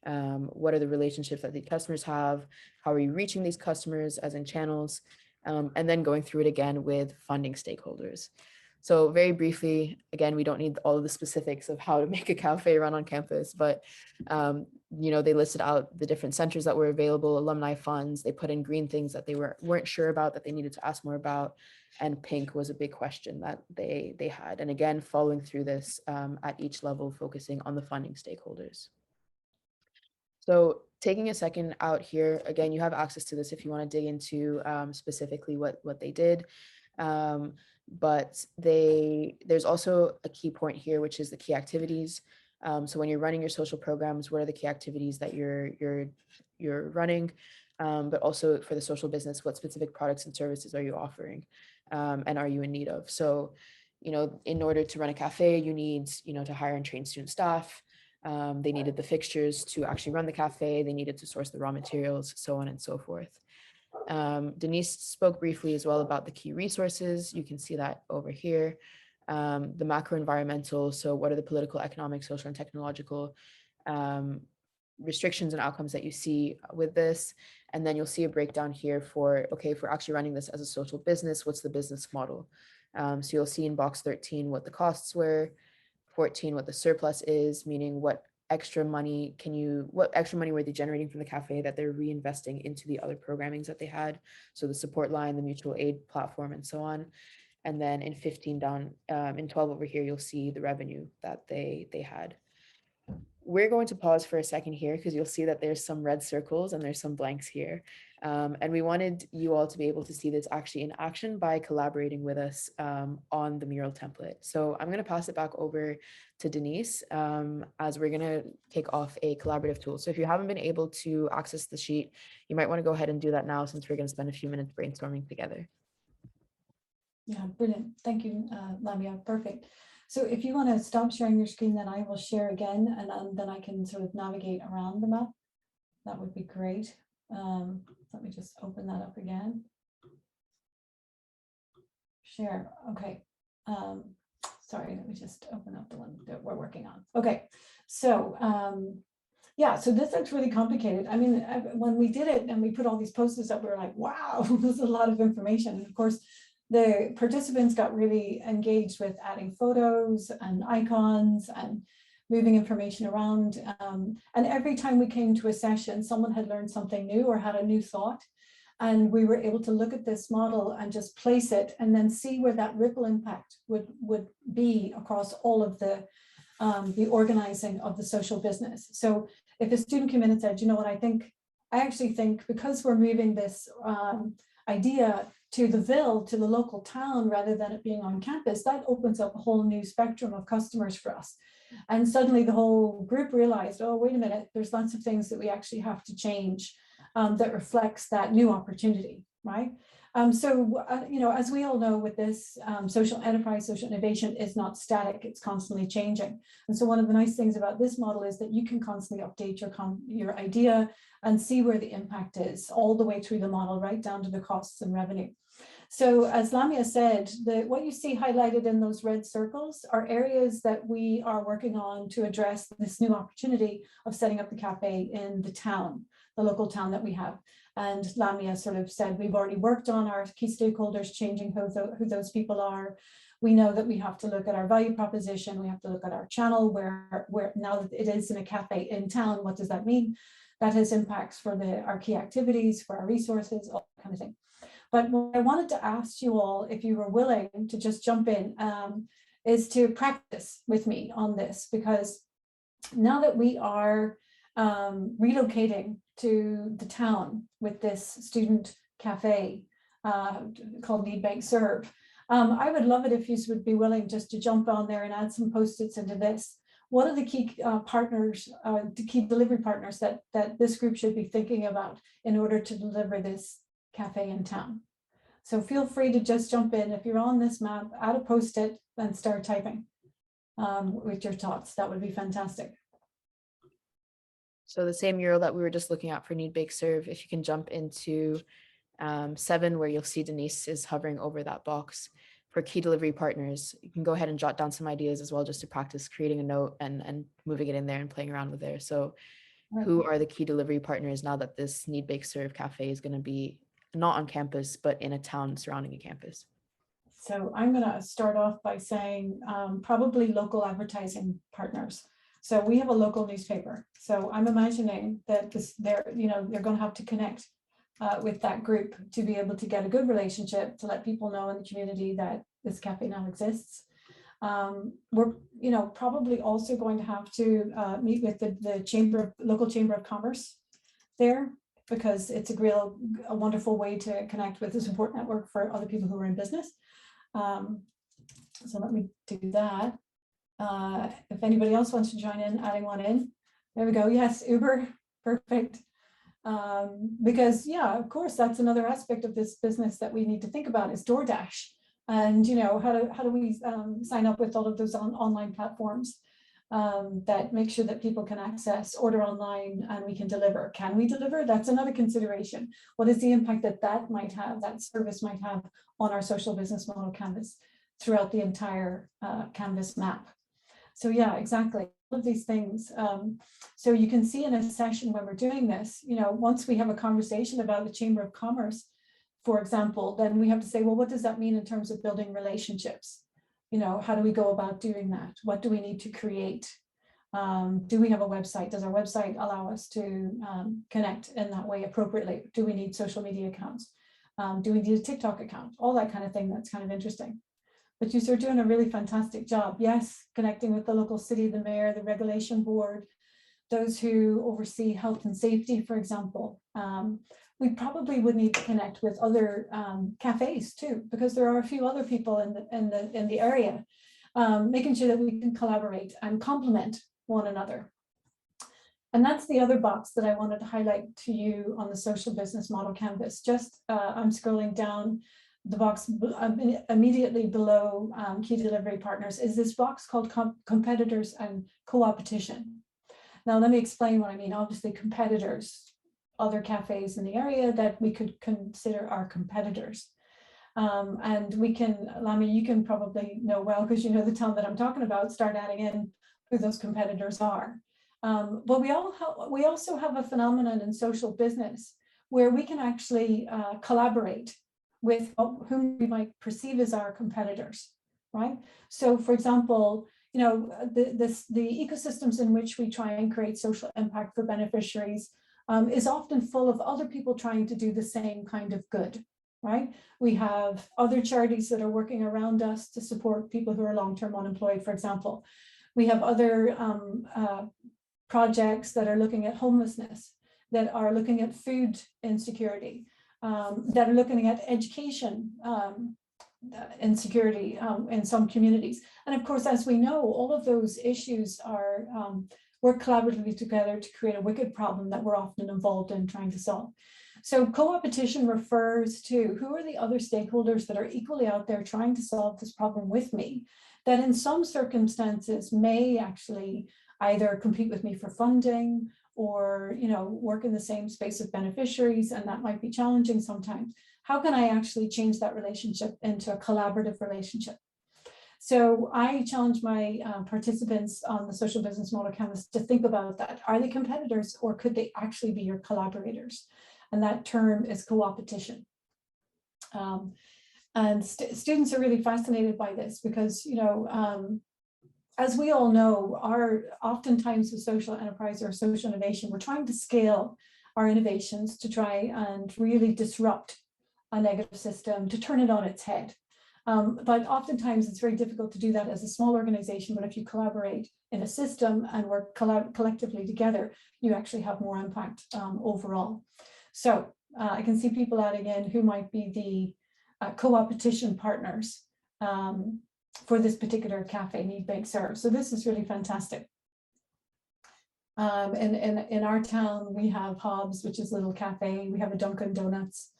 What are the relationships that the customers have? How are you reaching these customers as in channels? And then going through it again with funding stakeholders. So very briefly, again, we don't need all of the specifics of how to make a cafe run on campus, but they listed out the different centers that were available, alumni funds. They put in green things that they weren't sure about, that they needed to ask more about, and pink was a big question that they had. And again, following through this at each level, focusing on the funding stakeholders. So taking a second out here, again, you have access to this if you want to dig into specifically what they did. But there's also a key point here, which is the key activities. So when you're running your social programs, what are the key activities that you're running? But also for the social business, what specific products and services are you offering, and are you in need of? So, in order to run a cafe, you need, to hire and train student staff. They needed the fixtures to actually run the cafe. They needed to source the raw materials, so on and so forth. Denise spoke briefly as well about the key resources. You can see that over here. The macro environmental, so what are the political, economic, social, and technological restrictions and outcomes that you see with this. And then you'll see a breakdown here for, okay, if we're actually running this as a social business, what's the business model? So you'll see in box 13 what the costs were, 14 what the surplus is, meaning what extra money were they generating from the cafe that they're reinvesting into the other programmings that they had, so the support line, the mutual aid platform, and so on. And then in 15 down, in 12 over here, you'll see the revenue that they had. We're going to pause for a second here because you'll see that there's some red circles and there's some blanks here. And we wanted you all to be able to see this actually in action by collaborating with us on the mural template. So I'm going to pass it back over to Denise as we're going to kick off a collaborative tool. So if you haven't been able to access the sheet, you might want to go ahead and do that now, since we're going to spend a few minutes brainstorming together. Yeah, brilliant. Thank you, Lamia. Perfect. So if you want to stop sharing your screen, then I will share again, and then I can sort of navigate around the map. That would be great. Let me just open that up again. Share. Okay. Sorry, let me just open up the one that we're working on. Okay. So yeah, so this looks really complicated. I mean, when we did it and we put all these posters up, we were like, wow, this is a lot of information. And of course, the participants got really engaged with adding photos and icons and moving information around. And every time we came to a session, someone had learned something new or had a new thought. And we were able to look at this model and just place it and then see where that ripple impact would be across all of the organizing of the social business. So if a student came in and said, you know what, I actually think because we're moving this idea to the Ville, to the local town, rather than it being on campus, that opens up a whole new spectrum of customers for us. And suddenly the whole group realized, oh, wait a minute, there's lots of things that we actually have to change that reflects that new opportunity. right? As we all know with this, social enterprise, social innovation is not static, it's constantly changing. And so one of the nice things about this model is that you can constantly update your idea and see where the impact is all the way through the model, right down to the costs and revenue. So as Lamia said, what you see highlighted in those red circles are areas that we are working on to address this new opportunity of setting up the cafe in the town, the local town that we have. And Lamia sort of said, we've already worked on our key stakeholders, changing who those people are. We know that we have to look at our value proposition. We have to look at our channel where now that it is in a cafe in town, what does that mean? That has impacts for our key activities, for our resources, all that kind of thing. But what I wanted to ask you all, if you were willing to just jump in, is to practice with me on this, because now that we are relocating to the town with this student cafe called Need Bake Serve, I would love it if you would be willing just to jump on there and add some post-its into this. What are the key partners, the key delivery partners that this group should be thinking about in order to deliver this cafe in town? So feel free to just jump in. If you're on this map, add a post-it and start typing with your thoughts. That would be fantastic. So the same mural that we were just looking at for Need Bake Serve, if you can jump into 7, where you'll see Denise is hovering over that box. For key delivery partners, you can go ahead and jot down some ideas as well, just to practice creating a note and moving it in there and playing around with there. So who are the key delivery partners now that this Need Bake Serve cafe is going to be not on campus, but in a town surrounding a campus? So I'm going to start off by saying probably local advertising partners. So we have a local newspaper. So I'm imagining that they're going to have to connect with that group to be able to get a good relationship, to let people know in the community that this cafe now exists. We're probably also going to have to meet with the local chamber of commerce there, because it's a wonderful way to connect with the support network for other people who are in business. So let me do that. If anybody else wants to join in, adding one in. There we go. Yes, Uber, perfect. Because yeah, of course, that's another aspect of this business that we need to think about is DoorDash. And how do we sign up with all of those online platforms that make sure that people can access, order online, and we can deliver. Can we deliver? That's another consideration. What is the impact that might have, that service might have on our social business model canvas throughout the entire canvas map? So yeah, exactly. All of these things. So you can see in a session when we're doing this, once we have a conversation about the Chamber of Commerce, for example, then we have to say, well, what does that mean in terms of building relationships? How do we go about doing that? What do we need to create? Do we have a website? Does our website allow us to connect in that way appropriately? Do we need social media accounts? Do we need a TikTok account? All that kind of thing. That's kind of interesting. But you're doing a really fantastic job. Yes, connecting with the local city, the mayor, the regulation board, those who oversee health and safety, for example. We probably would need to connect with other cafes too, because there are a few other people in the area, making sure that we can collaborate and complement one another. And that's the other box that I wanted to highlight to you on the social business model canvas. Just I'm scrolling down the box immediately below key delivery partners is this box called competitors and co-opetition. Now, let me explain what I mean. Obviously, competitors, other cafes in the area that we could consider our competitors. And we can, Lamia, you can probably know well, because you know the town that I'm talking about, start adding in who those competitors are. But we also have a phenomenon in social business where we can actually collaborate with whom we might perceive as our competitors, right? So for example, the ecosystems in which we try and create social impact for beneficiaries is often full of other people trying to do the same kind of good, right? We have other charities that are working around us to support people who are long-term unemployed, for example. We have other projects that are looking at homelessness, that are looking at food insecurity, that are looking at education insecurity in some communities. And of course, as we know, all of those issues are work collaboratively together to create a wicked problem that we're often involved in trying to solve. So co-opetition refers to who are the other stakeholders that are equally out there trying to solve this problem with me, that in some circumstances may actually either compete with me for funding or, you know, work in the same space of beneficiaries, and that might be challenging sometimes. How can I actually change that relationship into a collaborative relationship? So I challenge my participants on the social business model canvas to think about that. Are they competitors, or could they actually be your collaborators? And that term is co-opetition. And students are really fascinated by this because, you know, as we all know, oftentimes with social enterprise or social innovation, we're trying to scale our innovations to try and really disrupt a negative system, to turn it on its head. But oftentimes it's very difficult to do that as a small organization, but if you collaborate in a system and work collectively together, you actually have more impact overall. So I can see people adding in who might be the co-opetition partners for this particular cafe, Need, Bake, Serve. So this is really fantastic. In our town, we have Hobbs, which is a little cafe. We have a Dunkin' Donuts.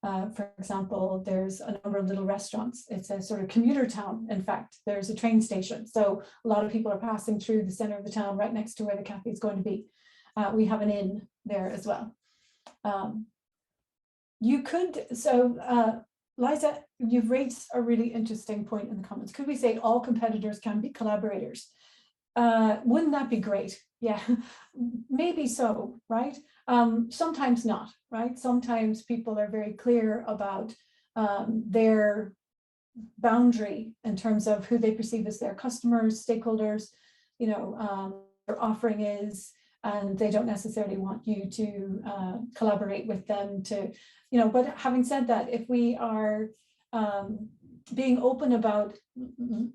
For example, there's a number of little restaurants. It's a sort of commuter town. In fact, there's a train station. So a lot of people are passing through the center of the town right next to where the cafe is going to be. We have an inn there as well. Liza, you've raised a really interesting point in the comments. Could we say all competitors can be collaborators? Wouldn't that be great? Yeah, maybe so, right? Sometimes not, right? Sometimes people are very clear about their boundary in terms of who they perceive as their customers, stakeholders, you know, their offering is, and they don't necessarily want you to collaborate with them to, you know, but having said that, if we are being open about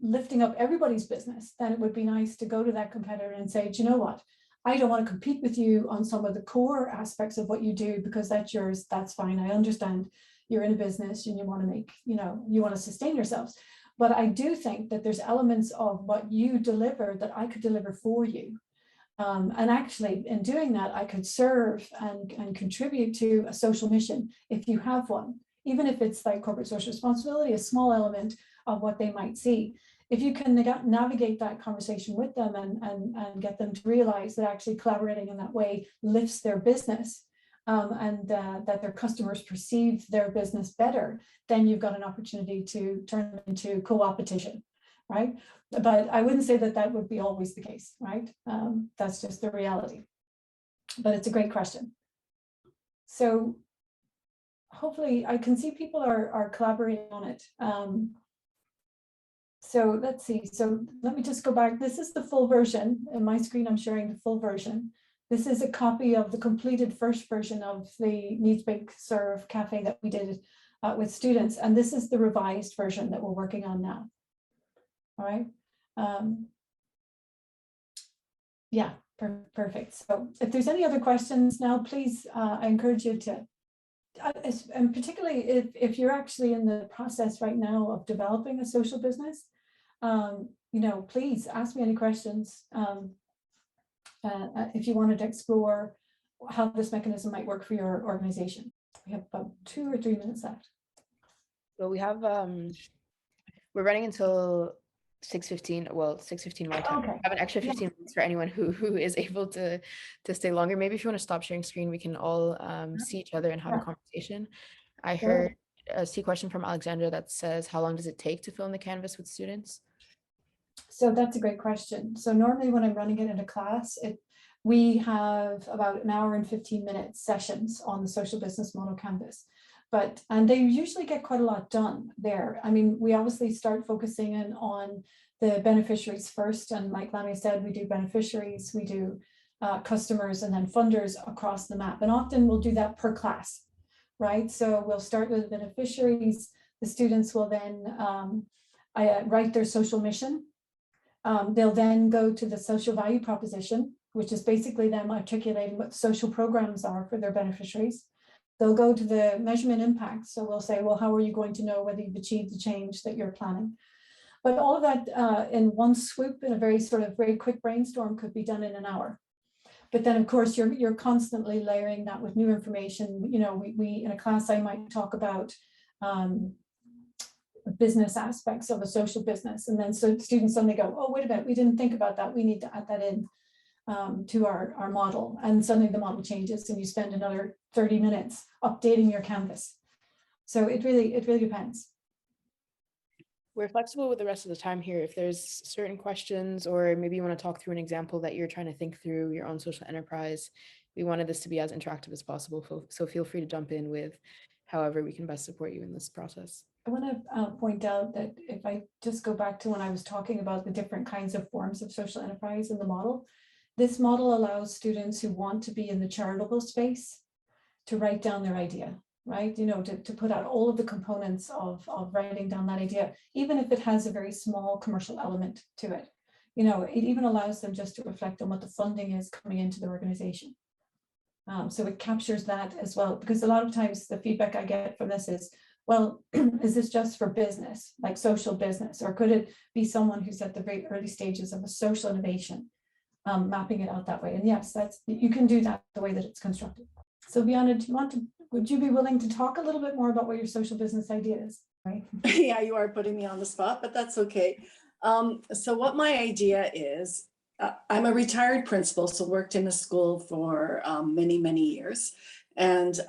lifting up everybody's business, then it would be nice to go to that competitor and say, do you know what? I don't want to compete with you on some of the core aspects of what you do because that's yours. That's fine. I understand you're in a business and you want to make, you know, you want to sustain yourselves. But I do think that there's elements of what you deliver that I could deliver for you. And actually, in doing that, I could serve and contribute to a social mission if you have one, even if it's like corporate social responsibility, a small element of what they might see. If you can navigate that conversation with them and get them to realize that actually collaborating in that way lifts their business and that their customers perceive their business better, then you've got an opportunity to turn them into co-opetition, right? But I wouldn't say that that would be always the case, right? That's just the reality. But it's a great question. So hopefully I can see people are collaborating on it. So let's see. So let me just go back. This is the full version. In my screen, I'm sharing the full version. This is a copy of the completed first version of the Needs, Bake, Serve cafe that we did with students. And this is the revised version that we're working on now. All right. Yeah, perfect. So if there's any other questions now, please, I encourage you to, and particularly if you're actually in the process right now of developing a social business, you know, please ask me any questions if you wanted to explore how this mechanism might work for your organization. We have about 2 or 3 minutes left. So we have, we're running until 6:15. Well, 6:15 my time. Okay. I have an extra 15 minutes for anyone who is able to stay longer. Maybe if you want to stop sharing screen, we can all see each other and have a conversation. I heard a question from Alexandra that says, how long does it take to film the canvas with students? So that's a great question. So normally when I'm running it in a class, we have about 1 hour and 15 minute sessions on the social business model canvas. And they usually get quite a lot done there. I mean, we obviously start focusing in on the beneficiaries first. And like Lamia said, we do beneficiaries, we do customers, and then funders across the map. And often we'll do that per class, right? So we'll start with the beneficiaries. The students will then write their social mission. They'll then go to the social value proposition, which is basically them articulating what social programs are for their beneficiaries. They'll go to the measurement impact. So we'll say, well, how are you going to know whether you've achieved the change that you're planning? But all of that in one swoop in a very quick brainstorm could be done in 1 hour. But then of course you're constantly layering that with new information. You know, we in a class I might talk about business aspects of a social business, and then so students suddenly go, oh, wait a minute, we didn't think about that, we need to add that in to our model, and suddenly the model changes and you spend another 30 minutes updating your canvas. So it really depends. We're flexible with the rest of the time here. If there's certain questions, or maybe you want to talk through an example that you're trying to think through your own social enterprise, we wanted this to be as interactive as possible. So feel free to jump in with however we can best support you in this process. I want to point out that if I just go back to when I was talking about the different kinds of forms of social enterprise in the model, this model allows students who want to be in the charitable space to write down their idea, right? You know, to put out all of the components of writing down that idea, even if it has a very small commercial element to it. You know, it even allows them just to reflect on what the funding is coming into the organization. So it captures that as well, because a lot of times the feedback I get from this is, well, is this just for business, like social business, or could it be someone who's at the very early stages of a social innovation, mapping it out that way? And yes, you can do that the way that it's constructed. So Bianna, would you be willing to talk a little bit more about what your social business idea is? Right? Yeah, you are putting me on the spot, but that's okay. So what my idea is, I'm a retired principal, so worked in a school for many, many years. And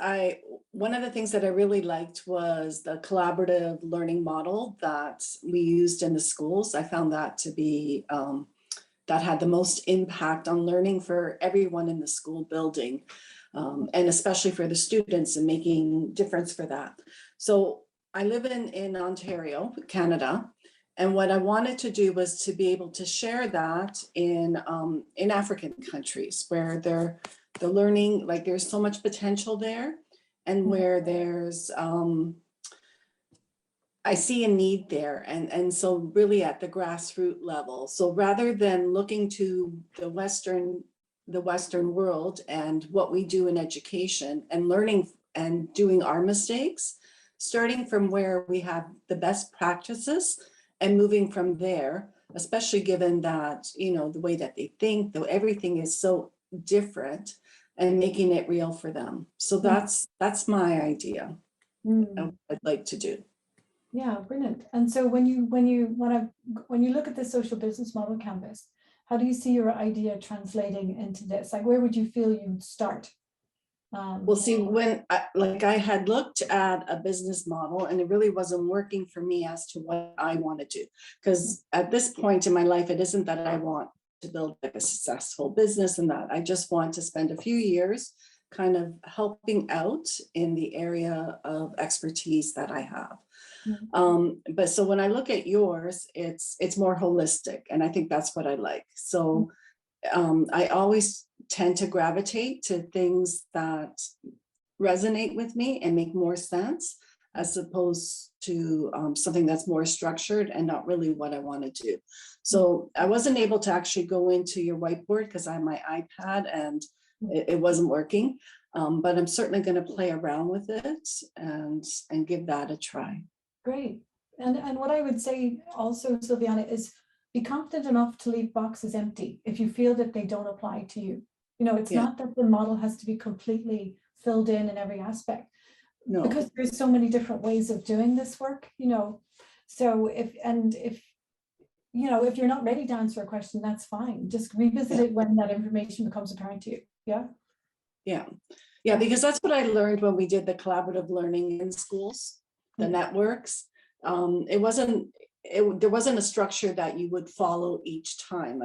one of the things that I really liked was the collaborative learning model that we used in the schools. I found that to be, that had the most impact on learning for everyone in the school building, and especially for the students, and making difference for that. So I live in Ontario, Canada. And what I wanted to do was to be able to share that in African countries where they're learning, like there's so much potential there, and where there's, I see a need there. And so really at the grassroots level. So rather than looking to the Western world and what we do in education and learning and doing our mistakes, starting from where we have the best practices and moving from there, especially given that, you know, the way that they think, though everything is so different, and making it real for them. So that's my idea of what I'd like to do. Yeah, brilliant. And so when you look at the social business model canvas, how do you see your idea translating into this? Like, where would you feel you'd start? Well, see, when I had looked at a business model and it really wasn't working for me as to what I want to do, because at this point in my life, it isn't that I want to build like a successful business and that. I just want to spend a few years kind of helping out in the area of expertise that I have. But so when I look at yours, it's more holistic, and I think that's what I like. So I always tend to gravitate to things that resonate with me and make more sense, as opposed to something that's more structured and not really what I want to do. So I wasn't able to actually go into your whiteboard because I have my iPad and it wasn't working. But I'm certainly going to play around with it and give that a try. Great. And what I would say also, Silviana, is be confident enough to leave boxes empty if you feel that they don't apply to you. You know, it's not that the model has to be completely filled in every aspect. No. Because there's so many different ways of doing this work, you know. So if you're not ready to answer a question, that's fine. Just revisit it when that information becomes apparent to you. Yeah, because that's what I learned when we did the collaborative learning in schools, the networks. There wasn't a structure that you would follow each time,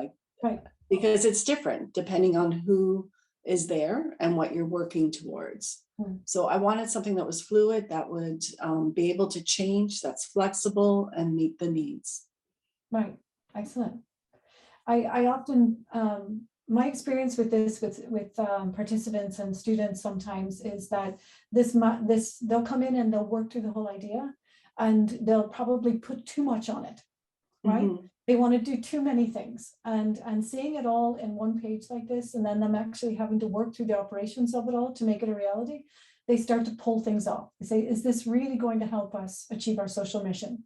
because it's different depending on who is there and what you're working towards. So I wanted something that was fluid, that would be able to change, that's flexible and meet the needs. Right, excellent. I often, my experience with this, with participants and students sometimes is that they'll come in and they'll work through the whole idea, and they'll probably put too much on it, right? They want to do too many things, and seeing it all in one page like this, and then them actually having to work through the operations of it all to make it a reality, they start to pull things off. They say, is this really going to help us achieve our social mission?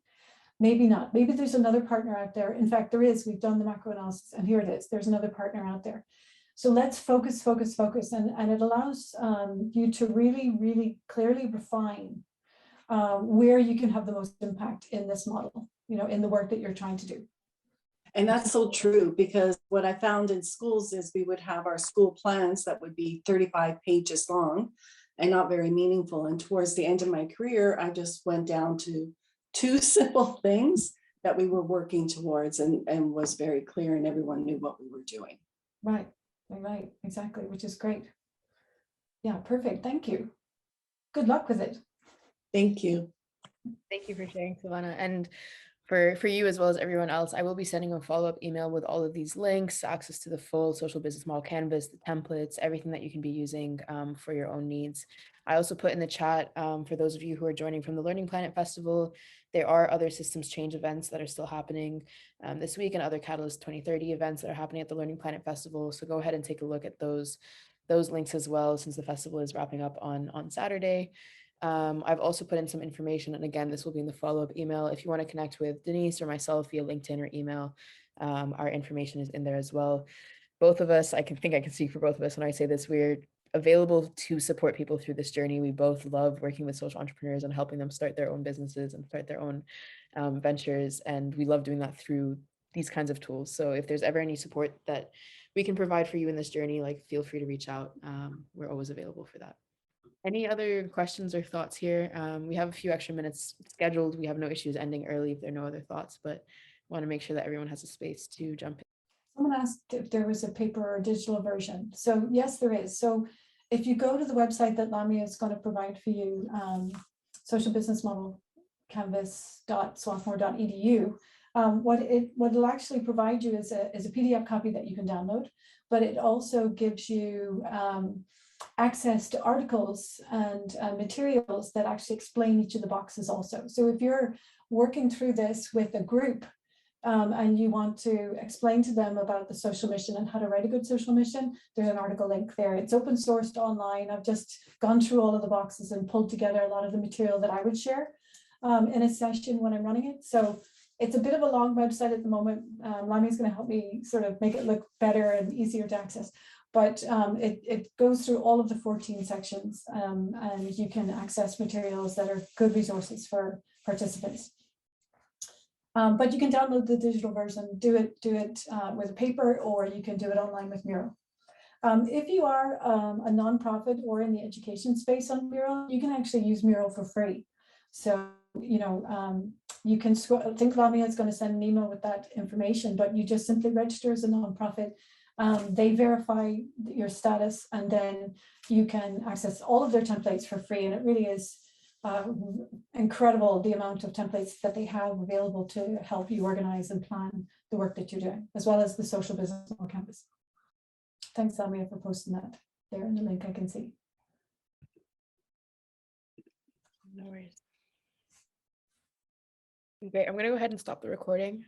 Maybe not. Maybe there's another partner out there. In fact, there is. We've done the macro analysis, and here it is. There's another partner out there. So let's focus, focus, focus. And it allows you to really, really clearly refine where you can have the most impact in this model, in the work that you're trying to do. And that's so true, because what I found in schools is we would have our school plans that would be 35 pages long and not very meaningful. And towards the end of my career, I just went down to 2 simple things that we were working towards, and was very clear, and everyone knew what we were doing. Right, exactly, which is great. Yeah, perfect. Thank you. Good luck with it. Thank you. Thank you for sharing, Silvana. And for you as well as everyone else, I will be sending a follow-up email with all of these links, access to the full social business model canvas, the templates, everything that you can be using for your own needs. I also put in the chat for those of you who are joining from the Learning Planet Festival, there are other systems change events that are still happening this week, and other Catalyst 2030 events that are happening at the Learning Planet Festival. So go ahead and take a look at those links as well, since the festival is wrapping up on Saturday. I've also put in some information, and again, this will be in the follow-up email. If you want to connect with Denise or myself via LinkedIn or email, our information is in there as well. Both of us, I can speak for both of us when I say this, we're available to support people through this journey. We both love working with social entrepreneurs and helping them start their own businesses and start their own ventures, and we love doing that through these kinds of tools. So if there's ever any support that we can provide for you in this journey, feel free to reach out. We're always available for that. Any other questions or thoughts here? We have a few extra minutes scheduled. We have no issues ending early if there are no other thoughts, but want to make sure that everyone has a space to jump in. Someone asked if there was a paper or digital version. So yes, there is. So if you go to the website that Lamia is going to provide for you, social business model canvas.swarthmore.edu, what it'll actually provide you is a PDF copy that you can download, but it also gives you access to articles and materials that actually explain each of the boxes also. So if you're working through this with a group and you want to explain to them about the social mission and how to write a good social mission, there's an article link there. It's open sourced online. I've just gone through all of the boxes and pulled together a lot of the material that I would share in a session when I'm running it. So it's a bit of a long website at the moment. Lamia is going to help me sort of make it look better and easier to access. But it goes through all of the 14 sections, and you can access materials that are good resources for participants. But you can download the digital version, do it with a paper, or you can do it online with MURAL. If you are a nonprofit or in the education space on MURAL, you can actually use MURAL for free. So, you can, I think Lamia is going to send an email with that information, but you just simply register as a nonprofit. They verify your status, and then you can access all of their templates for free. And it really is incredible the amount of templates that they have available to help you organize and plan the work that you're doing, as well as the social business model campus. Thanks, Lamia, for posting that there in the link I can see. No worries. Great. I'm going to go ahead and stop the recording.